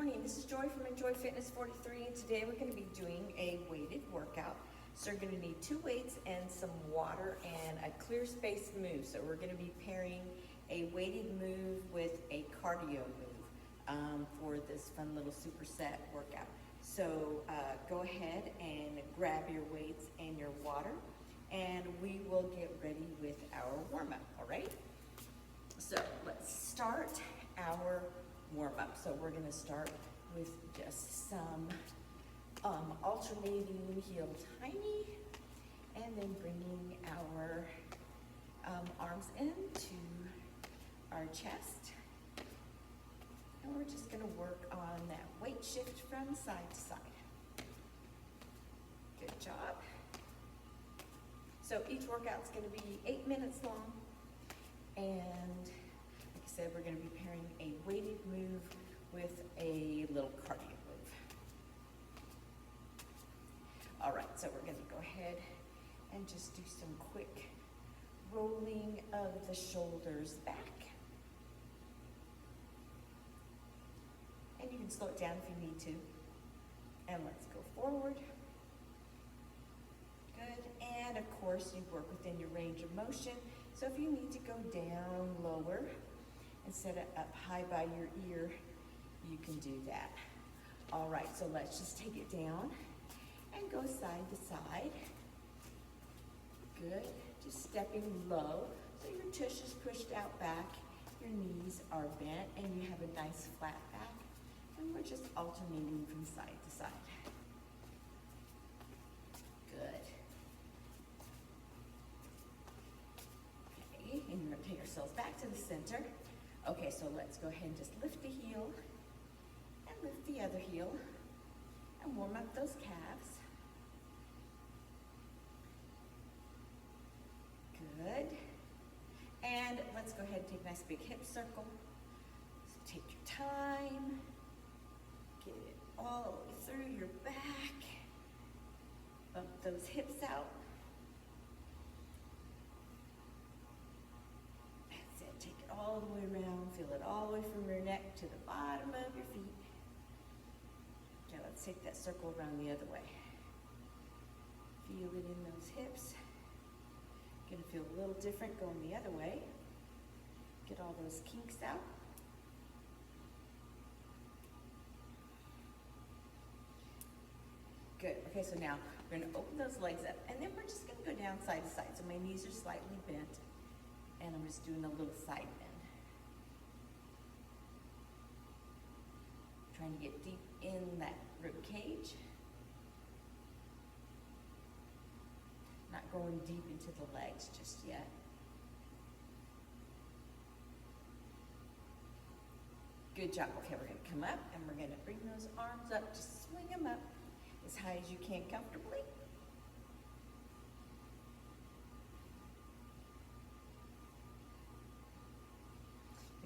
morning. This is Joy from Enjoy Fitness 43, and today we're going to be doing a weighted workout. So you're going to need 2 weights and some water and a clear space move. So we're going to be pairing a weighted move with a cardio move for this fun little superset workout. So go ahead and grab your weights and your water, and we will get ready with our warm-up, all right? So let's start our warm-up. So we're going to start with just some alternating heel tiny, and then bringing our arms into our chest. And we're just going to work on that weight shift from side to side. Good job. So each workout's going to be 8 minutes long. And like I said, we're going to be pairing a weighted move with a little cardio move. All right, so we're going to go ahead and just do some quick rolling of the shoulders back. And you can slow it down if you need to. And let's go forward. Good. And of course, you work within your range of motion. So if you need to go down lower instead of up high by your ear, you can do that. All right, so let's just take it down and go side to side. Good. Just stepping low so your tush is pushed out back, your knees are bent, and you have a nice flat back. And we're just alternating from side to side. Good. Okay, and you're going to take yourselves back to the center. Okay, so let's go ahead and just lift the heel and lift the other heel and warm up those calves. Good. And let's go ahead and take a nice big hip circle. So take your time. Get it all the way through your back. Bump those hips out. That's it. Take it all the way around. Feel it all the way from your neck to the bottom of your feet. Okay, let's take that circle around the other way. Feel it in those hips. Gonna feel a little different going the other way. Get all those kinks out. Good. Okay, so now we're going to open those legs up, and then we're just going to go down side to side. So my knees are slightly bent, and I'm just doing a little side bend. Trying to get deep in that rib cage. Not going deep into the legs just yet. Good job. Okay, we're going to come up, and we're going to bring those arms up, just swing them up as high as you can comfortably.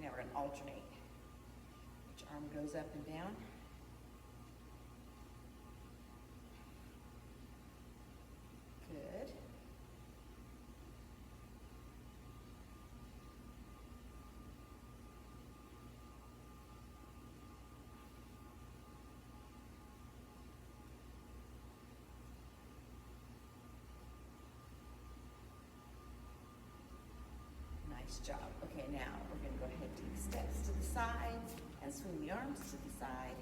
Now we're going to alternate. Each arm goes up and down. Good. Nice job. Okay, now we're going to go ahead and take steps to the side and swing the arms to the side.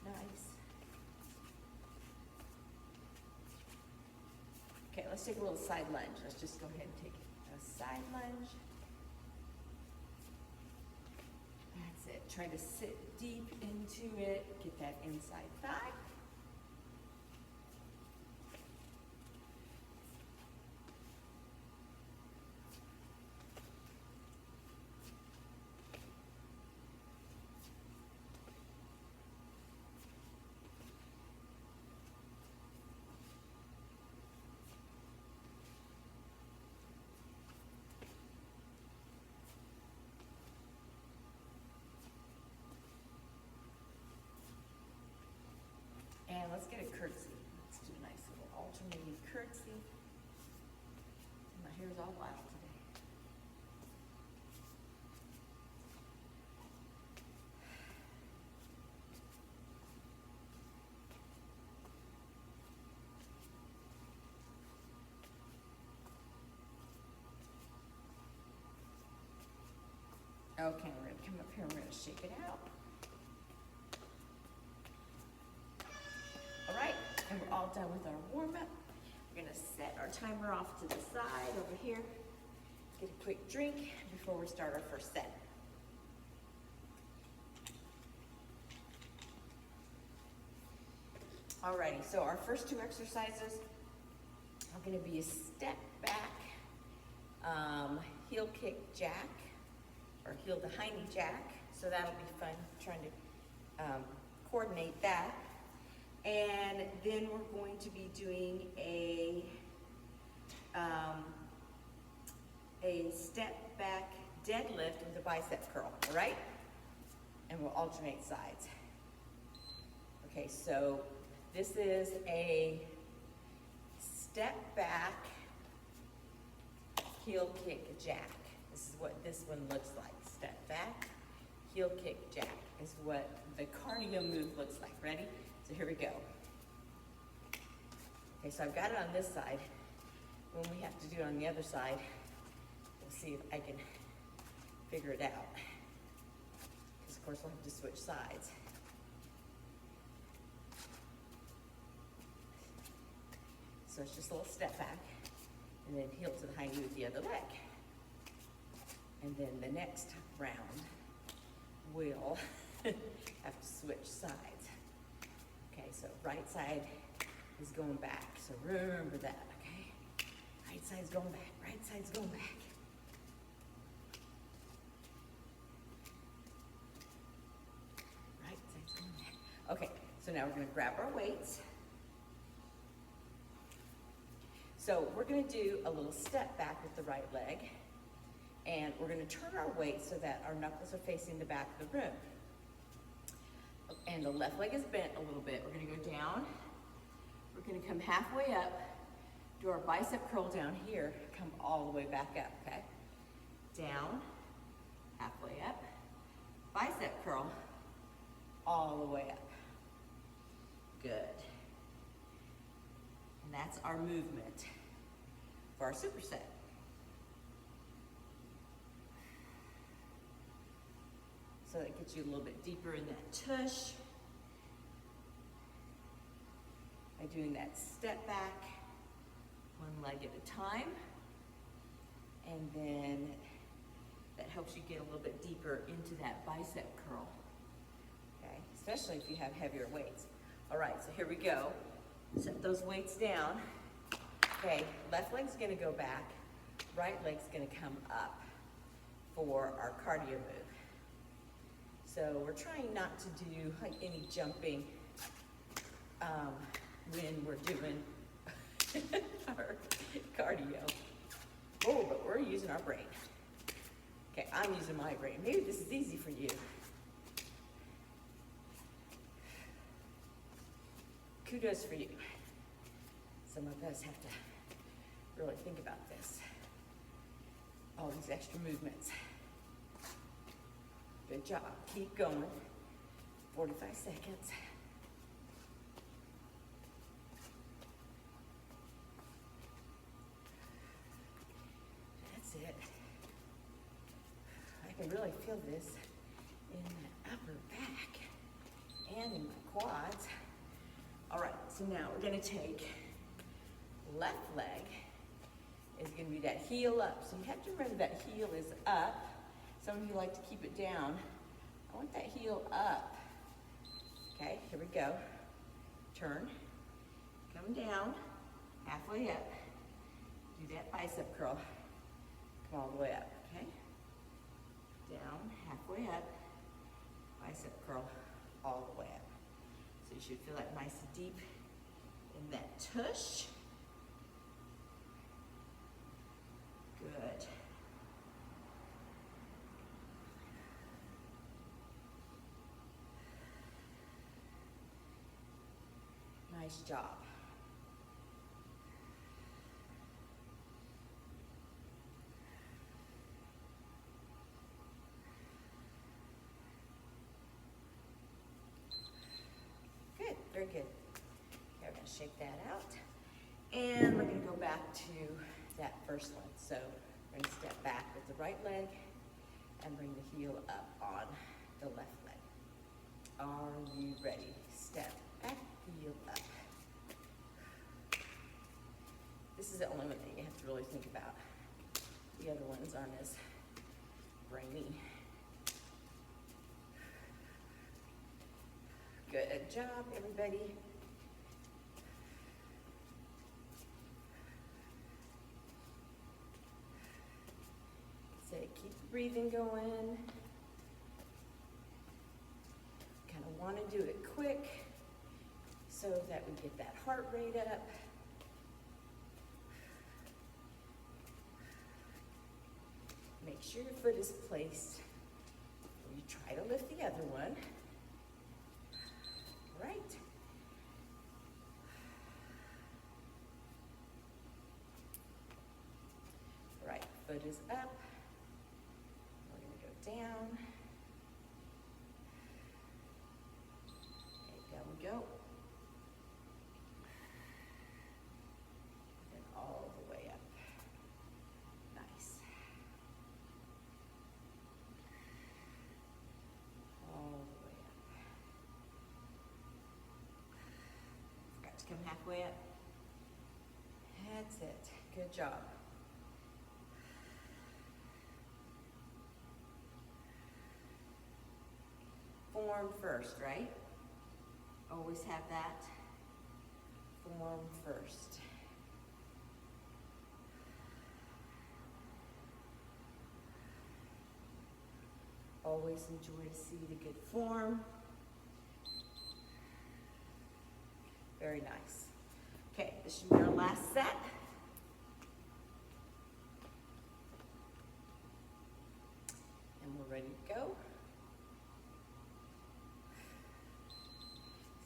Nice. Okay, let's take a little side lunge. Let's just go ahead and take a side lunge. That's it. Try to sit deep into it. Get that inside thigh. Okay, we're gonna come up here and we're gonna shake it out. All right, and we're all done with our warm-up. We're gonna set our timer off to the side over here. Get a quick drink before we start our first set. Alrighty, so our first two exercises are gonna be a step back, heel kick jack, or heel to hiney jack. So that'll be fun, trying to coordinate that. And then we're going to be doing a step back deadlift with a bicep curl, all right? And we'll alternate sides. Okay, so this is a step back heel kick jack. This is what this one looks like. Step back, heel kick jack is what the cardio move looks like. Ready? So here we go. Okay, so I've got it on this side. When we have to do it on the other side, we'll see if I can figure it out. Because of course we'll have to switch sides. So it's just a little step back, and then heel to the hiney with the other leg. And then the next round, we'll have to switch sides. Okay, so right side is going back, so remember that, okay? Right side's going back, right side's going back. Right side's going back. Okay, so now we're gonna grab our weights. So we're gonna do a little step back with the right leg, and we're gonna turn our weight so that our knuckles are facing the back of the room. And the left leg is bent a little bit. We're gonna go down. We're gonna come halfway up, do our bicep curl down here, come all the way back up, okay? Down, halfway up, bicep curl, all the way up. Good. And that's our movement for our superset. So that gets you a little bit deeper in that tush. By doing that step back, one leg at a time. And then that helps you get a little bit deeper into that bicep curl. Okay, especially if you have heavier weights. All right, so here we go. Set those weights down. Okay, left leg's gonna go back, right leg's gonna come up for our cardio move. So we're trying not to do like any jumping when we're doing our cardio. Oh, but we're using our brain. Okay, I'm using my brain. Maybe this is easy for you. Kudos for you. Some of us have to really think about this. All these extra movements. Good job. Keep going. 45 seconds. That's it. I can really feel this in my upper back and in my quads. All right, so now we're gonna take left leg is gonna be that heel up. So you have to remember that heel is up. Some of you like to keep it down. I want that heel up. Okay, here we go. Turn, come down, halfway up. Do that bicep curl. Come all the way up, okay? Down, halfway up, bicep curl, all the way up. So you should feel that nice and deep in that tush. Good. Nice job. Good, very good. Okay, we're gonna shake that out. And we're gonna go back to that first one. So we're gonna step back with the right leg and bring the heel up on the left leg. Are you ready? Step back, heel up. This is the only one that you have to really think about. The other ones aren't as brainy. Good job, everybody. So keep the breathing going. Kind of want to do it quick so that we get that heart rate up. Make sure your foot is placed. You try to lift the other one. Right. Right foot is up. We're going to go down. Okay, down we go. And all the way up. Nice. All the way up. Forgot to come halfway up. That's it. Good job. Form first, right? Always have that. Form first. Always enjoy to see the good form. Very nice. Okay, this should be our last set. And we're ready to go.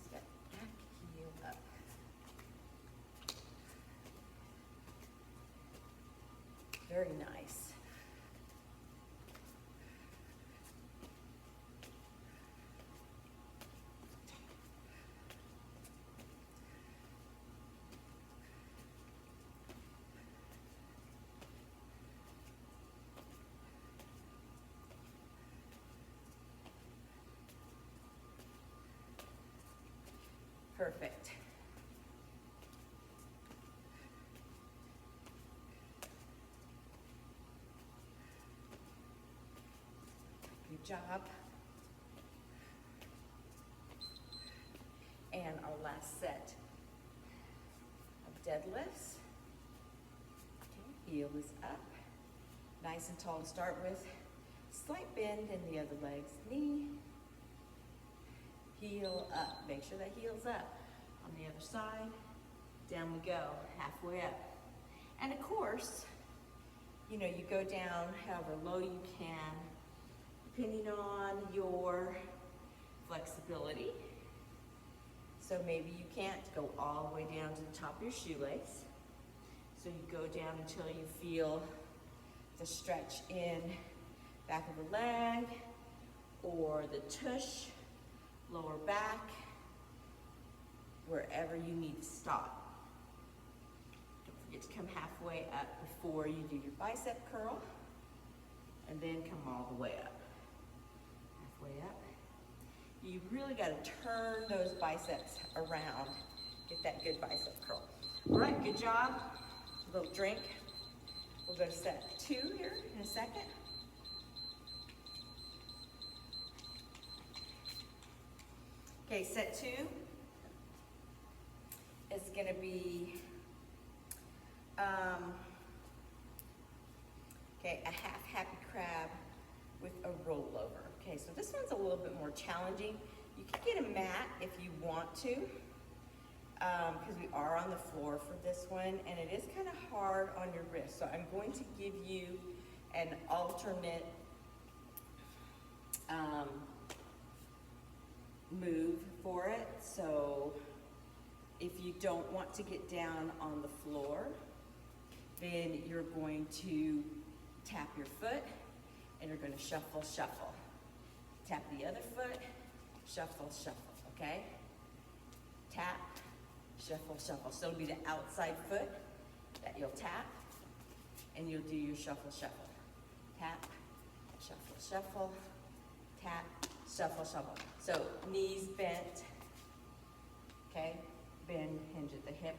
Step back, heel up. Very nice. Perfect. Good job. And our last set of deadlifts. Okay, heel is up. Nice and tall to start with. Slight bend in the other leg's knee. Heel up. Make sure that heel's up. On the other side, down we go, halfway up. And of course, you know, you go down however low you can, depending on your flexibility. So maybe you can't go all the way down to the top of your shoelace. So you go down until you feel the stretch in back of the leg or the tush, lower back, wherever you need to stop. Don't forget to come halfway up before you do your bicep curl, and then come all the way up. Halfway up. You really got to turn those biceps around. Get that good bicep curl. All right, good job. A little drink. We'll go to set 2 here in a second. Okay, set 2 is going to be okay, a half happy crab with a rollover. Okay, so this one's a little bit more challenging. You can get a mat if you want to, because we are on the floor for this one, and it is kind of hard on your wrist. So I'm going to give you an alternate move for it. So if you don't want to get down on the floor, then you're going to tap your foot and you're going to shuffle, shuffle. Tap the other foot, shuffle, shuffle, okay? Tap, shuffle, shuffle. So it'll be the outside foot that you'll tap and you'll do your shuffle, shuffle. Tap, shuffle, shuffle, tap, shuffle, shuffle. So knees bent, okay? Bend, hinge at the hip,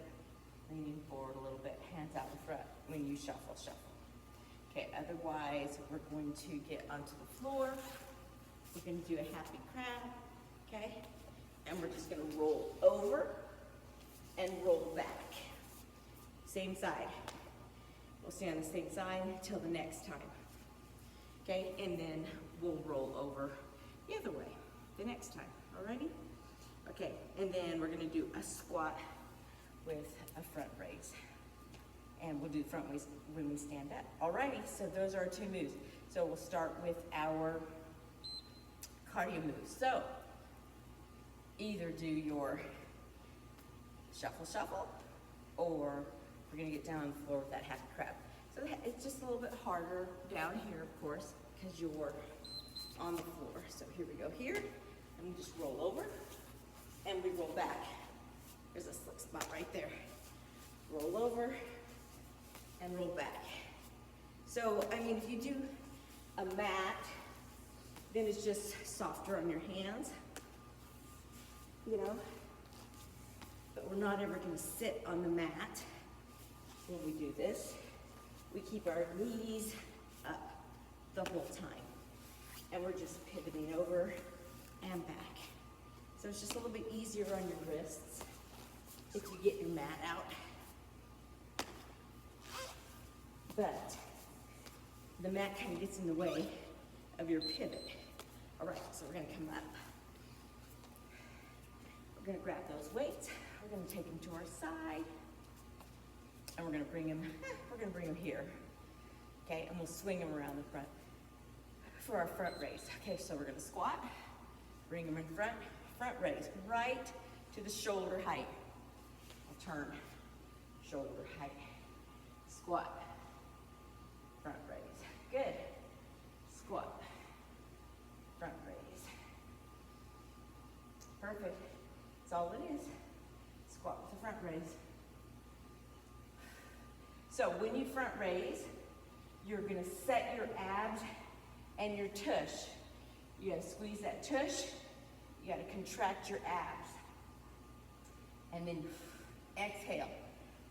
leaning forward a little bit, hands out in front when you shuffle, shuffle. Okay, otherwise we're going to get onto the floor. We're gonna do a happy crab, okay? And we're just gonna roll over and roll back. Same side. We'll stay on the same side until the next time. Okay, and then we'll roll over the other way the next time, alrighty? Okay, and then we're gonna do a squat with a front raise. And we'll do front raise when we stand up. Alrighty, so those are our two moves. So we'll start with our cardio moves. So, either do your shuffle, shuffle, or we're gonna get down on the floor with that happy crab. So it's just a little bit harder down here, of course, because you're on the floor. So here we go here, and we just roll over, and we roll back. There's a slick spot right there. Roll over, and roll back. So, I mean, if you do a mat, then it's just softer on your hands, you know? But we're not ever gonna sit on the mat when we do this. We keep our knees up the whole time. And we're just pivoting over and back. So it's just a little bit easier on your wrists if you get your mat out. But the mat kind of gets in the way of your pivot. All right, so we're gonna come up. We're gonna grab those weights. We're gonna take them to our side. And we're gonna bring them here. Okay, and we'll swing them around the front for our front raise. Okay, so we're gonna squat, bring them in front raise, right to the shoulder height. I'll turn, shoulder height, squat, front raise. Good. Squat, front raise. Perfect. That's all it is. Squat with the front raise. So when you front raise, you're gonna set your abs and your tush. You gotta squeeze that tush. You gotta contract your abs. And then exhale.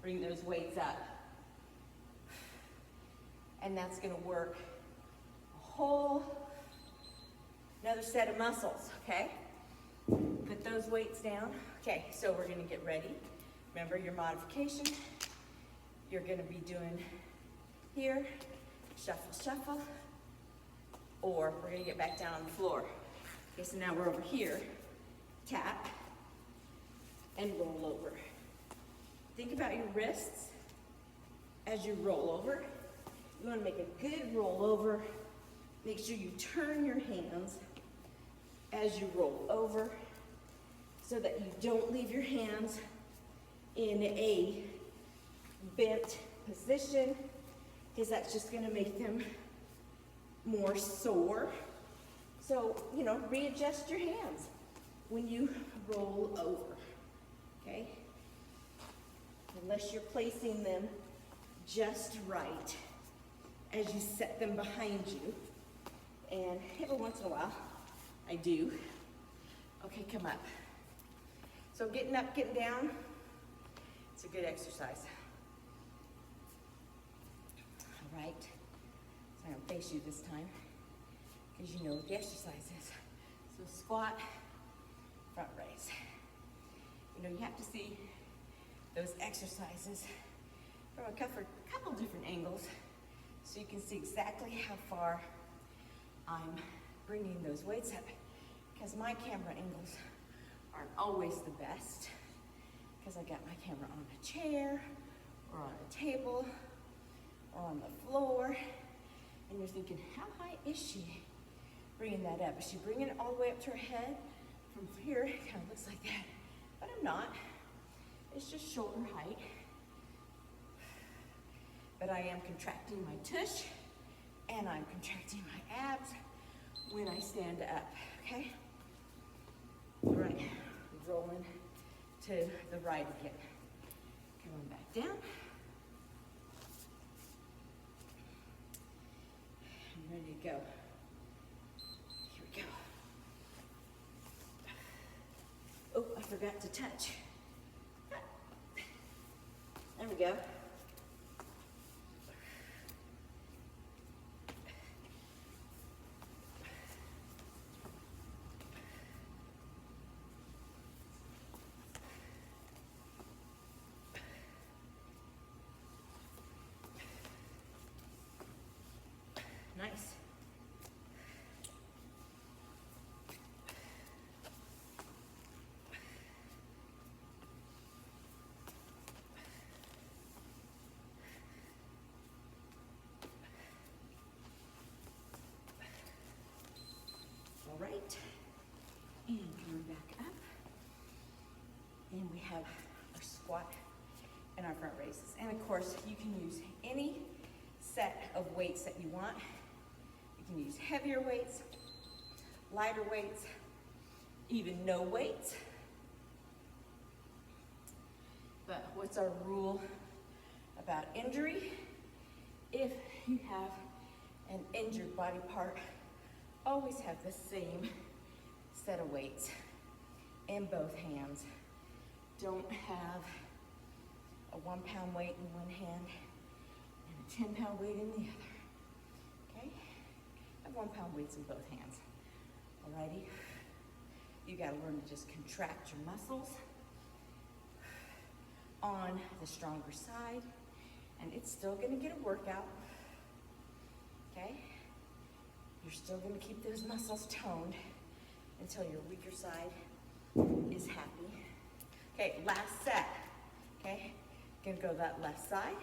Bring those weights up. And that's gonna work another set of muscles, okay? Put those weights down. Okay, so we're gonna get ready. Remember your modification. You're gonna be doing here, shuffle, shuffle, or we're gonna get back down on the floor. Okay, so now we're over here, tap, and roll over. Think about your wrists as you roll over. You wanna make a good roll over. Make sure you turn your hands as you roll over so that you don't leave your hands in a bent position, because that's just gonna make them more sore. So, you know, readjust your hands when you roll over, okay? Unless you're placing them just right as you set them behind you. And every once in a while, I do. Okay, come up. So getting up, getting down, it's a good exercise. All right, so I'm gonna face you this time, because you know what the exercise is. So squat, front raise. You know, you have to see those exercises from a couple different angles, so you can see exactly how far I'm bringing those weights up, because my camera angles aren't always the best, because I got my camera on a chair, or on a table, or on the floor, and you're thinking, how high is she bringing that up? Is she bringing it all the way up to her head? From here, it kind of looks like that, but I'm not. It's just shoulder height. But I am contracting my tush, and I'm contracting my abs when I stand up, okay? All right, rolling to the right again. Coming back down. I'm ready to go. forgot to touch. There we go. Nice. All right, and coming back up, and we have our squat and our front raises. And of course, you can use any set of weights that you want. You can use heavier weights, lighter weights, even no weights. But what's our rule about injury? If you have an injured body part, always have the same set of weights in both hands. Don't have a 1 pound weight in one hand and a 10 pound weight in the other. Okay? Have 1 pound weights in both hands. Alrighty? You gotta learn to just contract your muscles on the stronger side, and it's still gonna get a workout. Okay? You're still gonna keep those muscles toned until your weaker side is happy. Okay, last set. Okay, gonna go that left side.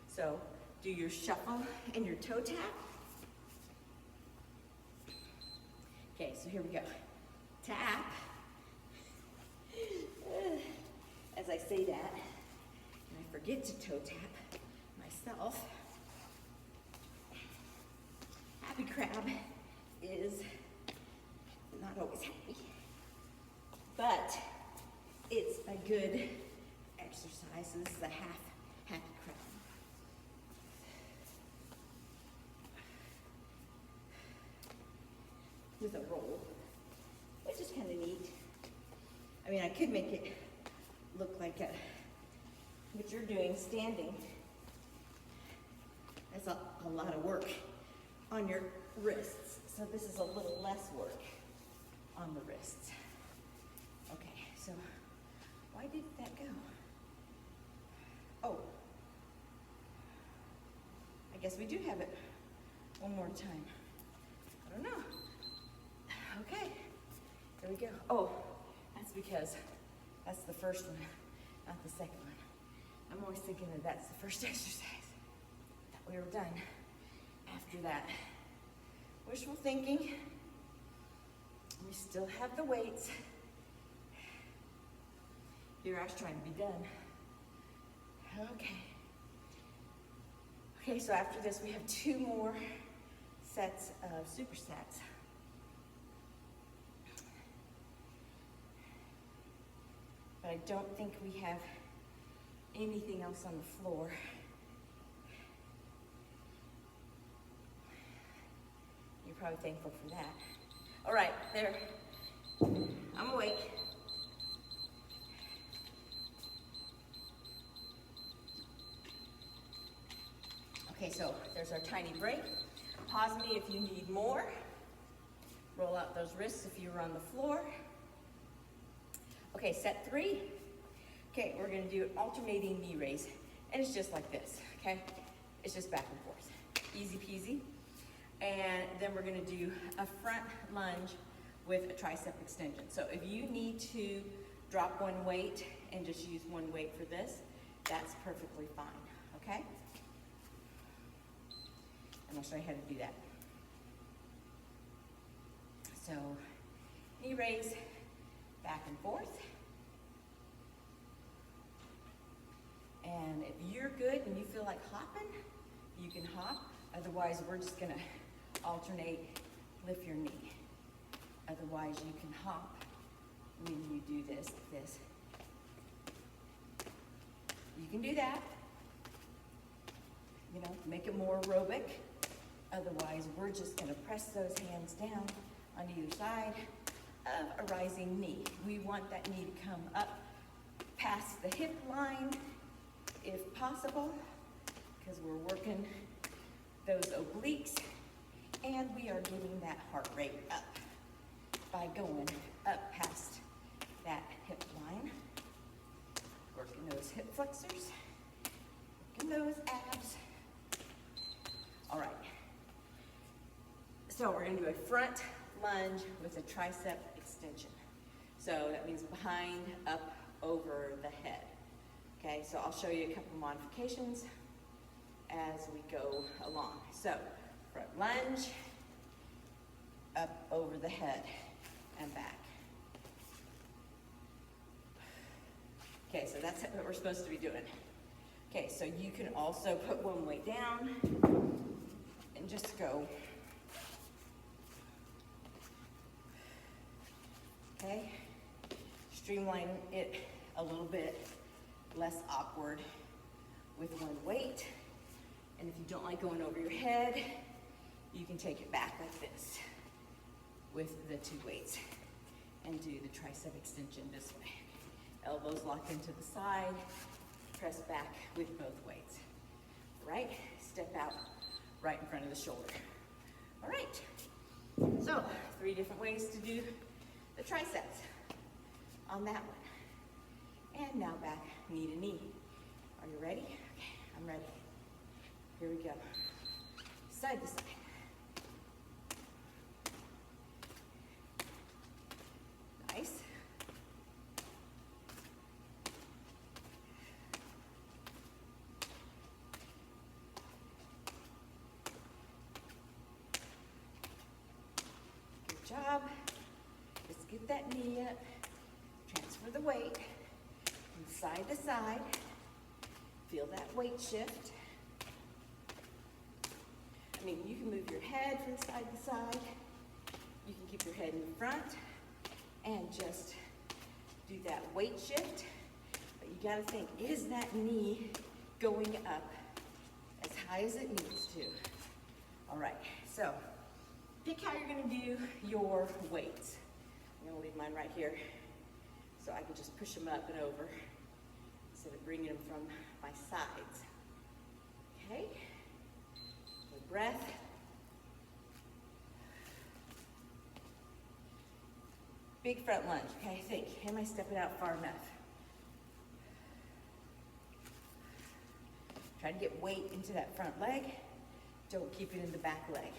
So do your shuffle and your toe tap. Okay, so here we go. Tap. As I say that, and I forget to toe tap myself. Happy crab is not always happy, but it's a good exercise. So this is a half happy crab. With a roll, which is kind of neat. I mean, I could make it look like what you're doing standing. That's a lot of work on your wrists. So this is a little less work on the wrists. Okay, so why did that go? Oh, I guess we do have it one more time. I don't know. Okay, there we go. Oh, that's because that's the first one, not the second one. I'm always thinking that that's the first exercise. That we were done after that. Wishful thinking. We still have the weights. Here I was trying to be done. Okay. Okay, so after this we have 2 more sets of supersets. But I don't think we have anything else on the floor. You're probably thankful for that. All right, there. I'm awake. Okay, so there's our tiny break. Pause me if you need more. Roll out those wrists if you were on the floor. Okay, set 3. Okay, we're gonna do an alternating knee raise. And it's just like this, okay? It's just back and forth. Easy peasy. And then we're gonna do a front lunge with a tricep extension. So if you need to drop one weight and just use one weight for this, that's perfectly fine, okay? And I'll show you how to do that. So, knee raise, back and forth. And if you're good and you feel like hopping, you can hop. Otherwise, we're just gonna alternate, lift your knee. Otherwise, you can hop when you do this, like this. You can do that. You know, make it more aerobic. Otherwise, we're just gonna press those hands down on either side of a rising knee. We want that knee to come up past the hip line if possible, because we're working those obliques, and we are getting that heart rate up by going up past that hip line, working those hip flexors, working those abs. All right, so we're gonna do a front lunge with a tricep extension. So that means behind, up, over the head. Okay, so I'll show you a couple modifications as we go along. So, front lunge, up over the head and back. Okay, so that's what we're supposed to be doing. Okay, so you can also put one weight down and just go. Okay, streamline it a little bit less awkward with one weight. And if you don't like going over your head, you can take it back like this with the 2 weights and do the tricep extension this way. Elbows locked into the side, press back with both weights. Right, step out right in front of the shoulder. All right, so 3 different ways to do the triceps on that one. And now back knee to knee. Are you ready? Okay, I'm ready. Here we go. Side to side. Nice. Good job. Just get that knee up. Transfer the weight from side to side. Feel that weight shift. I mean, you can move your head from side to side. You can keep your head in the front and just do that weight shift. But you gotta think, is that knee going up as high as it needs to? All right, so pick how you're gonna do your weights. I'm gonna leave mine right here so I can just push them up and over instead of bringing them from my sides. Okay, so breath. Big front lunge, okay, think, am I stepping out far enough? Try to get weight into that front leg. Don't keep it in the back leg.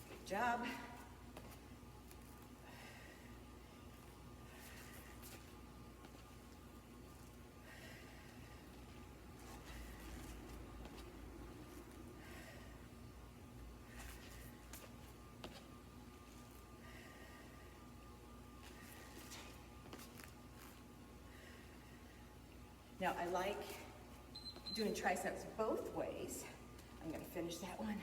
Good job. Now, I like doing triceps both ways. I'm gonna finish that one.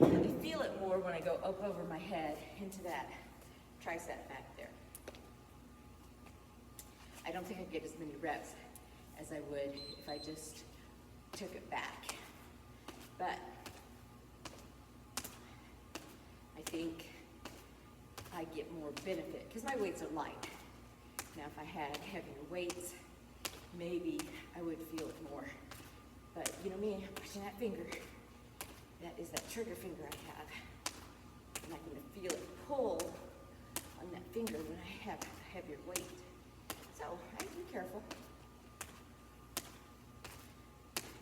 I feel it more when I go up over my head into that tricep back there. I don't think I get as many reps as I would if I just took it back. But I think I get more benefit because my weights are light. Now, if I had heavier weights, maybe I would feel it more. But you know me, I'm pushing that finger. That is that trigger finger I have. And I can feel it pull on that finger when I have a heavier weight. So I have to be careful.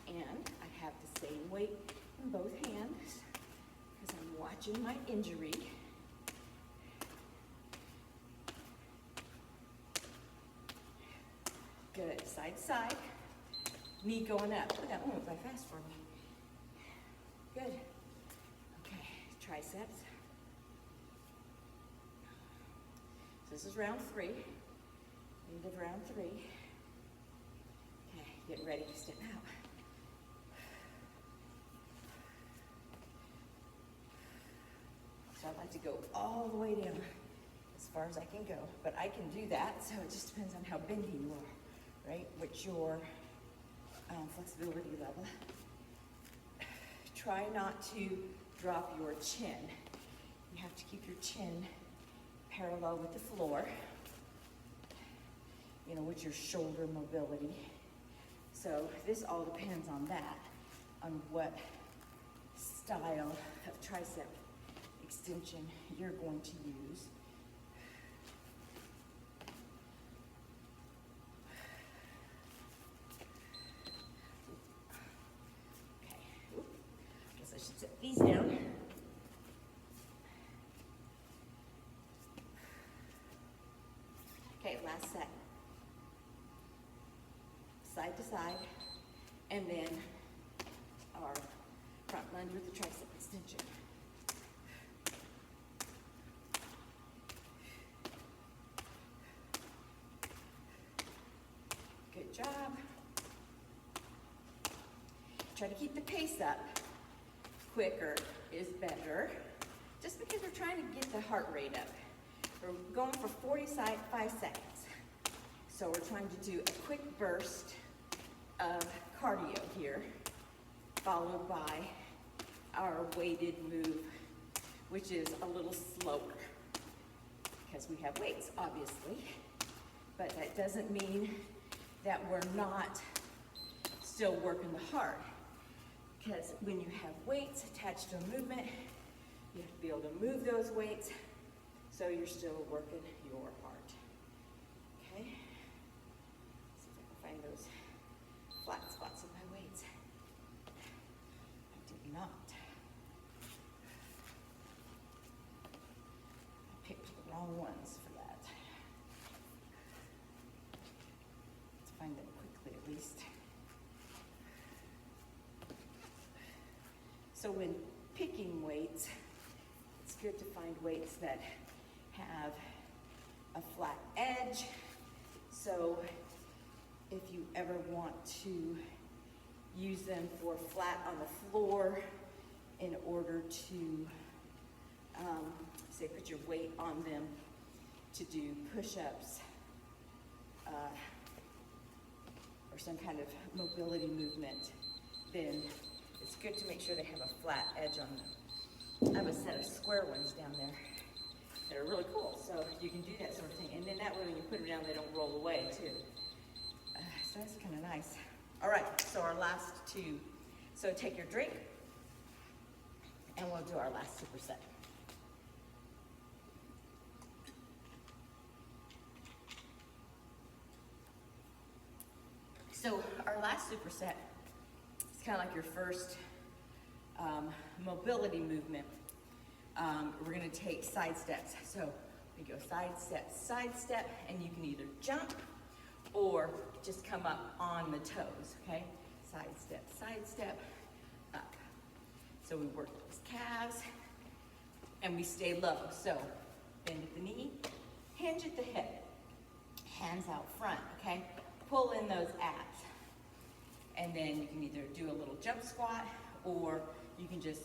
And I have the same weight in both hands because I'm watching my injury. Good, side to side. Knee going up. Oh, that one went by fast for me. Good. Okay, triceps. So this is round 3. End of round 3. Okay, getting ready to step out. So I'd like to go all the way down as far as I can go, but I can do that, so it just depends on how bendy you are, right? What's your flexibility level. Try not to drop your chin. You have to keep your chin parallel with the floor, you know, with your shoulder mobility. So this all depends on that, on what style of tricep extension you're going to use. Okay, guess I should set these down. Okay, last set. Side to side, and then our front lunge with the tricep extension. Good job. Try to keep the pace up. Quicker is better, just because we're trying to get the heart rate up. We're going for 45 seconds. So we're trying to do a quick burst of cardio here, followed by our weighted move, which is a little slower, because we have weights, obviously. But that doesn't mean that we're not still working the heart, because when you have weights attached to a movement, you have to be able to move those weights, so you're still working your heart. Okay? See if I can find those flat spots of my weights. I did not. I picked the wrong ones for that. Let's find them quickly at least. So when picking weights, it's good to find weights that have a flat edge. So if you ever want to use them for flat on the floor in order to, say, put your weight on them to do push-ups or some kind of mobility movement, then it's good to make sure they have a flat edge on them. I have a set of square ones down there that are really cool, so you can do that sort of thing. And then that way when you put them down, they don't roll away too. So that's kind of nice. All right, so our last two. So take your drink, and we'll do our last superset. So our last superset is kind of like your first mobility movement. We're going to take side steps. So we go side step, and you can either jump or just come up on the toes, okay? Side step, up. So we work those calves, and we stay low. So bend at the knee, hinge at the hip, hands out front, okay? Pull in those abs. And then you can either do a little jump squat, or you can just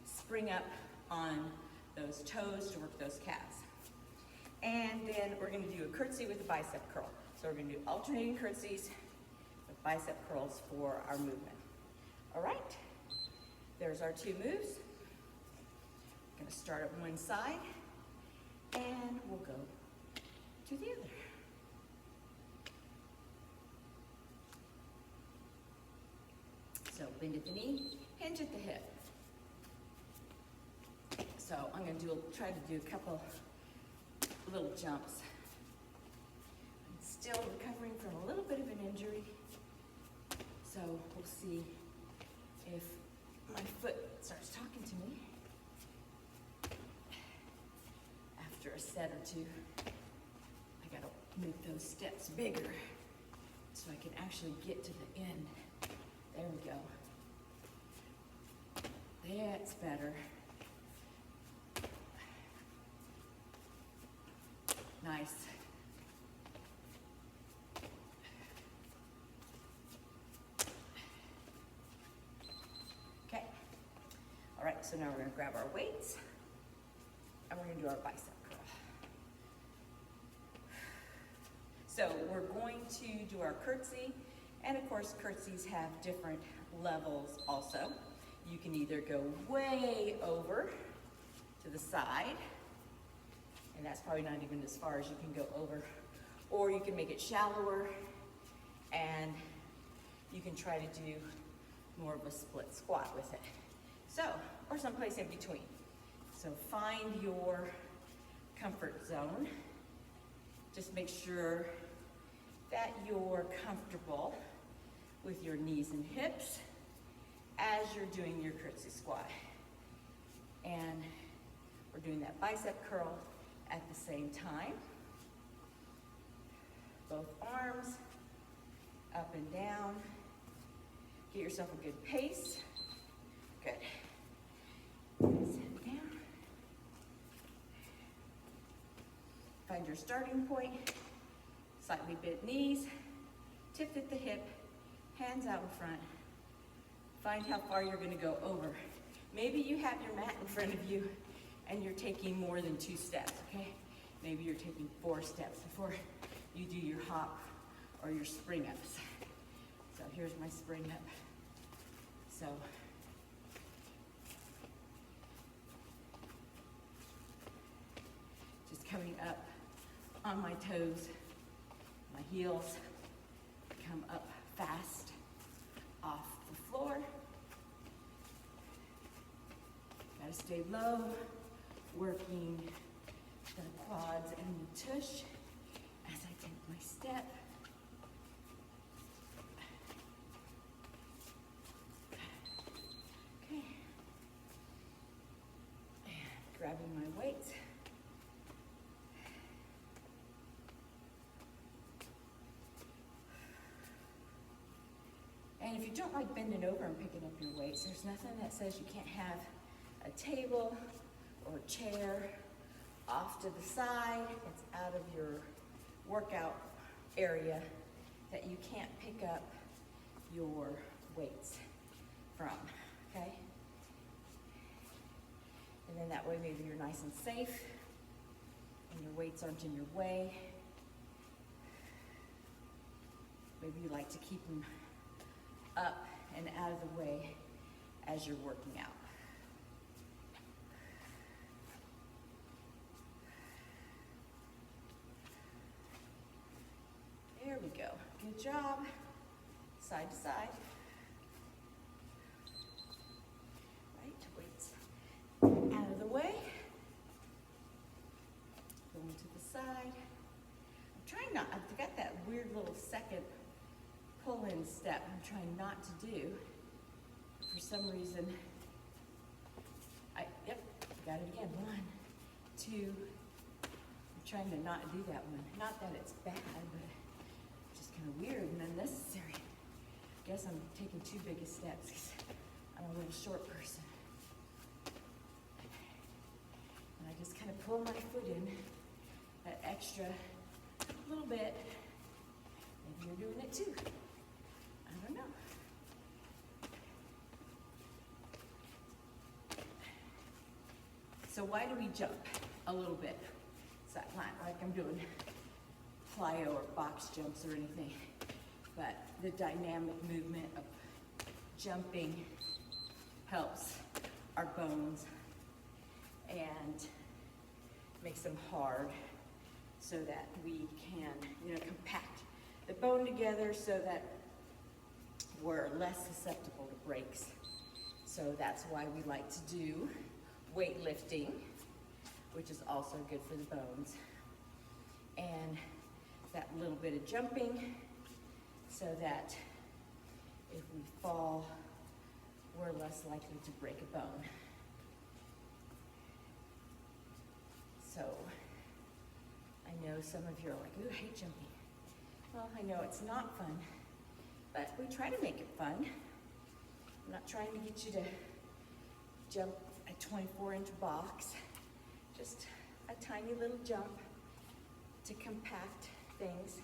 spring up on those toes to work those calves. And then we're gonna do a curtsy with a bicep curl. So we're gonna do alternating curtsies with bicep curls for our movement. All right, there's our two moves. Gonna start at one side, and we'll go to the other. So bend at the knee, hinge at the hip. So I'm going to try to do a couple little jumps. I'm still recovering from a little bit of an injury, so we'll see if my foot starts talking to me after a set or two. I got to make those steps bigger so I can actually get to the end. There we go. That's better. Nice. Okay. All right, so now we're going to grab our weights, and we're going to do our bicep curl. So we're going to do our curtsy, and of course curtsies have different levels also. You can either go way over to the side, and that's probably not even as far as you can go over, or you can make it shallower and you can try to do more of a split squat with it. So, or someplace in between. So find your comfort zone. Just make sure that you're comfortable with your knees and hips as you're doing your curtsy squat. And we're doing that bicep curl at the same time. Both arms up and down. Get yourself a good pace. Good. Sit down. Find your starting point. Slightly bent knees, tipped at the hip, hands out in front. Find how far you're gonna go over. Maybe you have your mat in front of you and you're taking more than 2 steps, okay? Maybe you're taking 4 steps before you do your hop or your spring ups. So here's my spring up. So just coming up on my toes, my heels come up fast off the floor. Gotta stay low, working the quads and the tush as I take my step. Okay. And grabbing my weights. And if you don't like bending over and picking up your weights, there's nothing that says you can't have a table or a chair off to the side. It's out of your workout area that you can't pick up your weights from, okay? And then that way maybe you're nice and safe and your weights aren't in your way. Maybe you like to keep them up and out of the way as you're working out. There we go. Good job. Side to side. Right, weights out of the way. Going to the side. I'm trying not, I've got that weird little second pull-in step I'm trying not to do. For some reason, yep, got it again. 1, 2, I'm trying to not do that one. Not that it's bad, but just kind of weird and unnecessary. I guess I'm taking too big of steps because I'm a little short person. And I just kind of pull my foot in that extra little bit. Maybe you're doing it too. I don't know. So why do we jump a little bit? It's not like I'm doing plyo or box jumps or anything, but the dynamic movement of jumping helps our bones and makes them hard so that we can, compact the bone together so that we're less susceptible to breaks. So that's why we like to do weightlifting, which is also good for the bones. And that little bit of jumping so that if we fall, we're less likely to break a bone. So I know some of you are like, ooh, I hate jumping. Well, I know it's not fun, but we try to make it fun. I'm not trying to get you to jump a 24-inch box, just a tiny little jump to compact things.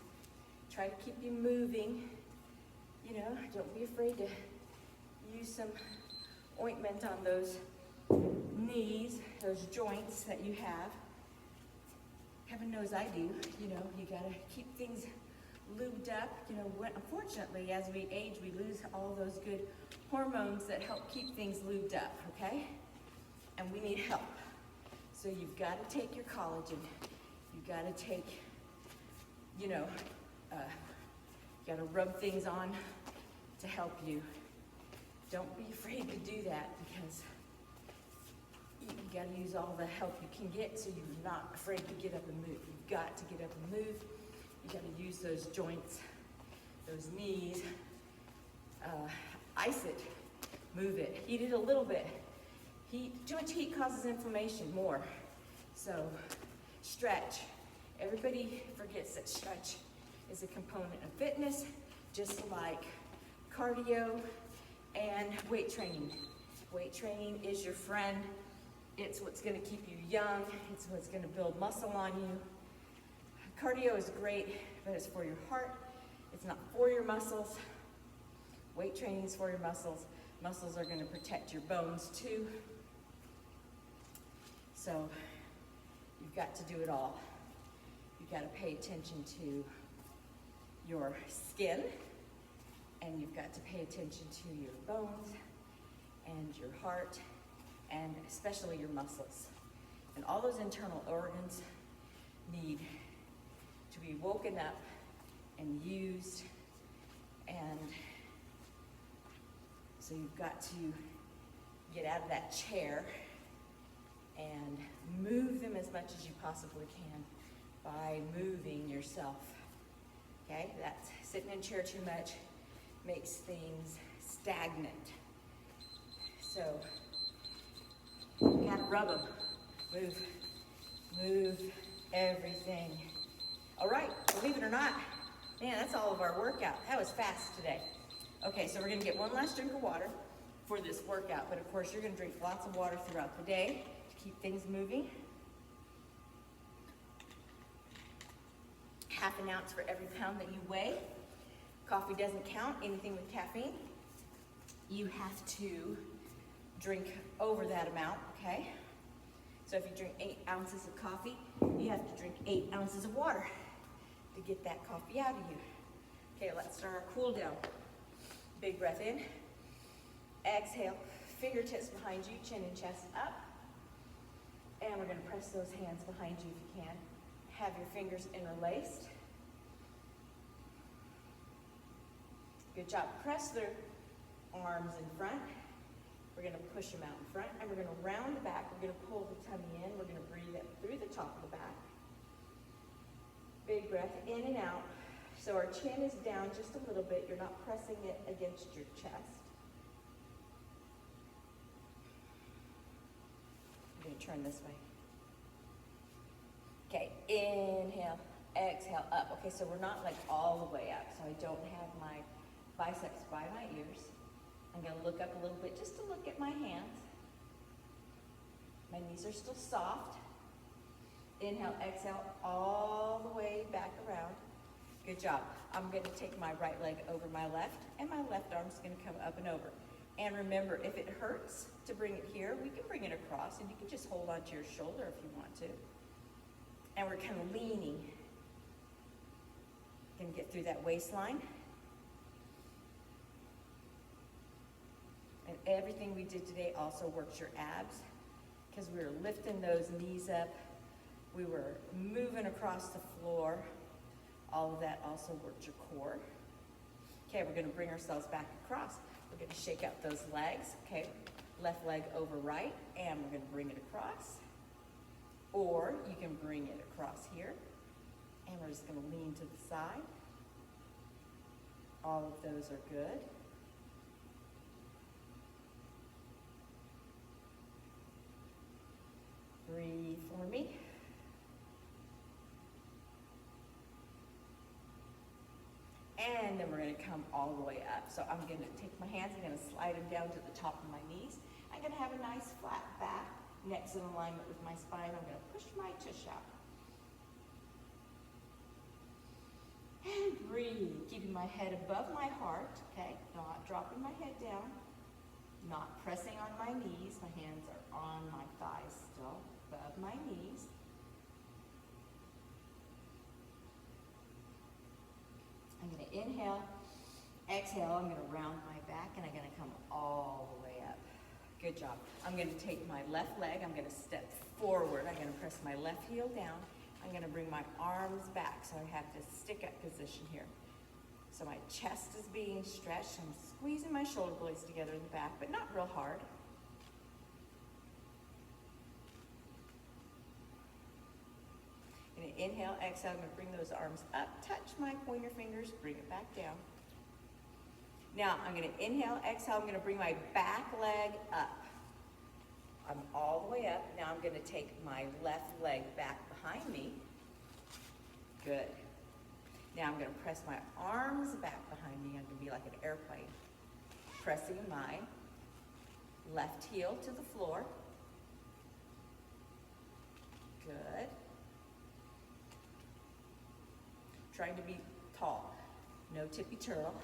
Try to keep you moving. Don't be afraid to use some ointment on those knees, those joints that you have. Heaven knows I do. You gotta keep things lubed up. You know, unfortunately, as we age, we lose all those good hormones that help keep things lubed up, okay? And we need help. So you've got to take your collagen. You've got to take, you know, you got to rub things on to help you. Don't be afraid to do that, because you got to use all the help you can get, so you're not afraid to get up and move. You've got to get up and move. You got to use those joints, those knees. Ice it, move it, heat it a little bit. Too much heat causes inflammation more. So stretch. Everybody forgets that stretch is a component of fitness, just like cardio and weight training. Weight training is your friend. It's what's going to keep you young. It's what's going to build muscle on you. Cardio is great, but it's for your heart. It's not for your muscles. Weight training is for your muscles. Muscles are going to protect your bones too. So you've got to do it all. You've got to pay attention to your skin, and you've got to pay attention to your bones and your heart, and especially your muscles. And all those internal organs need to be woken up and used, and so you've got to get out of that chair and move them as much as you possibly can by moving yourself. Okay, that's sitting in a chair too much makes things stagnant. So you gotta rub them, move everything. All right, believe it or not, man, that's all of our workout. That was fast today. Okay, so we're gonna get one last drink of water for this workout, but of course you're gonna drink lots of water throughout the day to keep things moving. Half an ounce for every pound that you weigh. Coffee doesn't count, anything with caffeine. You have to drink over that amount, okay? So if you drink 8 ounces of coffee, you have to drink 8 ounces of water to get that coffee out of you. Okay, let's start our cool down. Big breath in. Exhale, fingertips behind you, chin and chest up. And we're gonna press those hands behind you if you can. Have your fingers interlaced. Good job. Press the arms in front. We're going to push them out in front, and we're going to round the back. We're going to pull the tummy in. We're going to breathe it through the top of the back. Big breath in and out. So our chin is down just a little bit. You're not pressing it against your chest. I'm going to turn this way. Okay, inhale, exhale, up. Okay, so we're not like all the way up, so I don't have my biceps by my ears. I'm gonna look up a little bit just to look at my hands. My knees are still soft. Inhale, exhale, all the way back around. Good job. I'm gonna take my right leg over my left, and my left arm's gonna come up and over. And remember, if it hurts to bring it here, we can bring it across, and you can just hold onto your shoulder if you want to. And we're kind of leaning. Gonna get through that waistline. And everything we did today also works your abs, because we were lifting those knees up. We were moving across the floor. All of that also worked your core. Okay, we're gonna bring ourselves back across. We're gonna shake out those legs. Okay, left leg over right, and we're gonna bring it across. Or you can bring it across here, and we're just gonna lean to the side. All of those are good. Breathe for me. And then we're gonna come all the way up. So I'm gonna take my hands, I'm gonna slide them down to the top of my knees. I'm gonna have a nice flat back. Neck's in alignment with my spine. I'm gonna push my tush out. And breathe, keeping my head above my heart, okay? Not dropping my head down, not pressing on my knees. My hands are on my thighs still, above my knees. I'm gonna inhale, exhale, I'm gonna round my back and I'm gonna come all the way up. Good job. I'm gonna take my left leg, I'm gonna step forward, I'm gonna press my left heel down, I'm gonna bring my arms back so I have this stick up position here. So my chest is being stretched, I'm squeezing my shoulder blades together in the back, but not real hard. Gonna inhale, exhale, I'm gonna bring those arms up, touch my pointer fingers, bring it back down. Now, I'm gonna inhale, exhale, I'm gonna bring my back leg up. I'm all the way up. Now I'm gonna take my left leg back behind me. Good. Now I'm gonna press my arms back behind me. I'm gonna be like an airplane. Pressing my left heel to the floor. Good. Trying to be tall. No tippy turtle.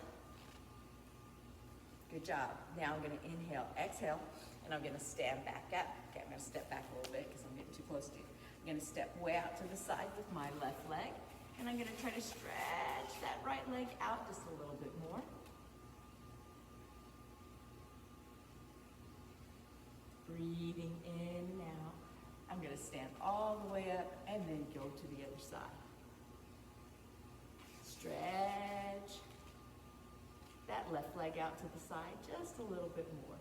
Good job. Now I'm gonna inhale, exhale, and I'm gonna stand back up. Okay, I'm gonna step back a little bit because I'm getting too close to you. I'm gonna step way out to the side with my left leg, and I'm gonna try to stretch that right leg out just a little bit more. Breathing in and out. I'm gonna stand all the way up and then go to the other side. Stretch that left leg out to the side just a little bit more.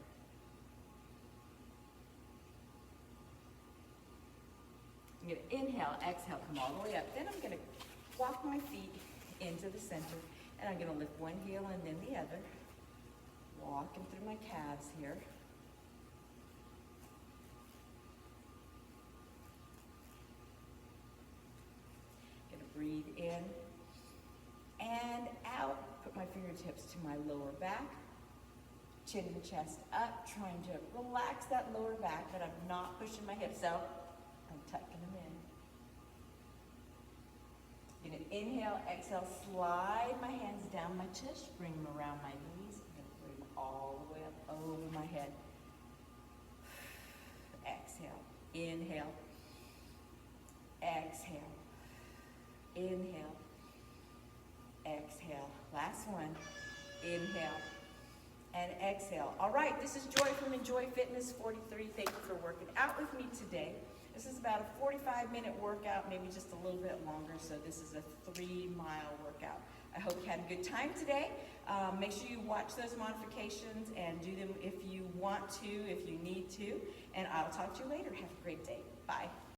I'm gonna inhale, exhale, come all the way up. Then I'm gonna walk my feet into the center, and I'm gonna lift one heel and then the other. Walking through my calves here. Gonna breathe in and out. Put my fingertips to my lower back. Chin and chest up, trying to relax that lower back, but I'm not pushing my hips out. I'm tucking them in. Gonna inhale, exhale, slide my hands down my chest, bring them around my knees. I'm gonna bring them all the way up over my head. Exhale, inhale, exhale, inhale, exhale. Last one, inhale and exhale. All right, this is Joy from Enjoy Fitness 43. Thank you for working out with me today. This is about a 45-minute workout, maybe just a little bit longer, so this is a 3-mile workout. I hope you had a good time today. Make sure you watch those modifications and do them if you want to, if you need to, and I'll talk to you later. Have a great day. Bye.